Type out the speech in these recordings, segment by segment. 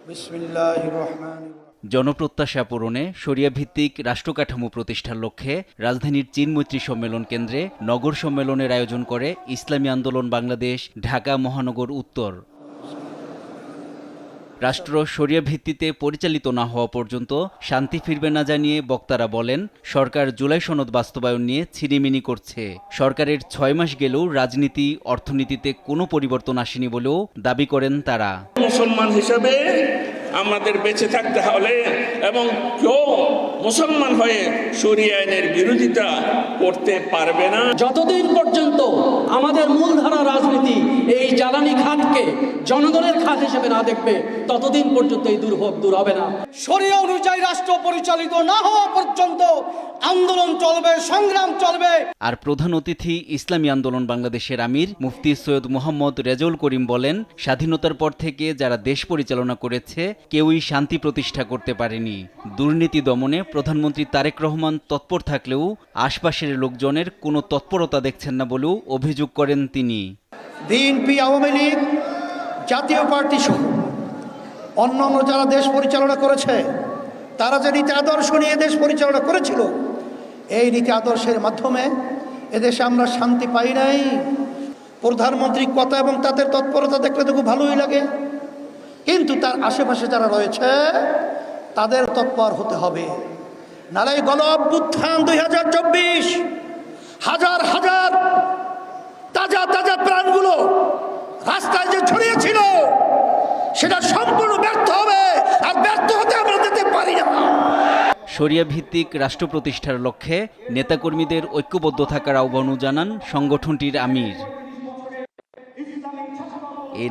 বিসমিল্লাহির রহমানির রহিম। জনপ্রত্যাশা পূরণে শরিয়া ভিত্তিক রাষ্ট্রকাঠামো প্রতিষ্ঠার লক্ষ্যে রাজধানীর চীন মৈত্রী সম্মেলন কেন্দ্রে নগর সম্মেলনের আয়োজন করে ইসলামী আন্দোলন বাংলাদেশ ঢাকা মহানগর উত্তর। রাষ্ট্র শরিয়া ভিত্তিতে পরিচালিত না হওয়া পর্যন্ত শান্তি ফিরবে না জানিয়ে বক্তারা বলেন, সরকার জুলাই সনদ বাস্তবায়ন নিয়ে ছিনিমিনি করছে। সরকারের 6 মাস গেলেও রাজনীতি অর্থনীতিতে কোনো পরিবর্তন আসেনি বলেও দাবি করেন তারা। মুসলমান হিসেবে আমাদের বেঁচে থাকতে হলে এবং কেউ মুসলমান হয়ে শরিয়া আইনের বিরোধিতা করতে পারবে না। যতদিন পর্যন্ত আমাদের মূলধারা রাজনীতি এই জ্বালানি খাতকে জনগণের খাত হিসেবে না দেখবে, ততদিন পর্যন্ত এই দুর্ভোগ দূর হবে না। শরিয়া অনুযায়ী রাষ্ট্র পরিচালিত না হওয়া পর্যন্ত আন্দোলন চলবে, সংগ্রাম চলবে। আর প্রধান অতিথি ইসলামী আন্দোলন বাংলাদেশের আমির মুফতি সৈয়দ মোহাম্মদ রেজাউল করিম বলেন, স্বাধীনতার পর থেকে যারা দেশ পরিচালনা করেছে কেউই শান্তি প্রতিষ্ঠা করতে পারেনি। দুর্নীতি দমনে প্রধানমন্ত্রী তারেক রহমান তৎপর থাকলেও আশপাশের লোকজনের কোনো তৎপরতা দেখছেন না বলেও অভিযোগ করেন তিনি। বিএনপি, আওয়ামী লীগ, জাতীয় পার্টি সহ অন্যান্য যারা দেশ পরিচালনা করেছে তারা যে নীতি আদর্শ নিয়ে দেশ পরিচালনা করেছিল, এই নীতি আদর্শের মাধ্যমে এদেশে আমরা শান্তি পাই নাই। প্রধানমন্ত্রীর কথা এবং তাদের তৎপরতা দেখলে তো খুব ভালোই লাগে, কিন্তু তার আশেপাশে যারা রয়েছে তাদের তৎপর হতে হবে। নালে গণ অভ্যুত্থান 2024 হাজার হাজার তাজা তাজা প্রাণগুলো রাস্তায় যে ছড়িয়েছিল সেটা সম্পূর্ণ ব্যর্থ হবে, আর ব্যর্থ হতে আমরা যেতে পারি না। শরিয়া ভিত্তিক রাষ্ট্র প্রতিষ্ঠার লক্ষ্যে নেতাকর্মীদের ঐক্যবদ্ধ থাকার আহ্বানও জানান সংগঠনটির আমির।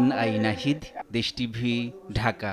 NI নাহিদ, দেশ টিভি, ঢাকা।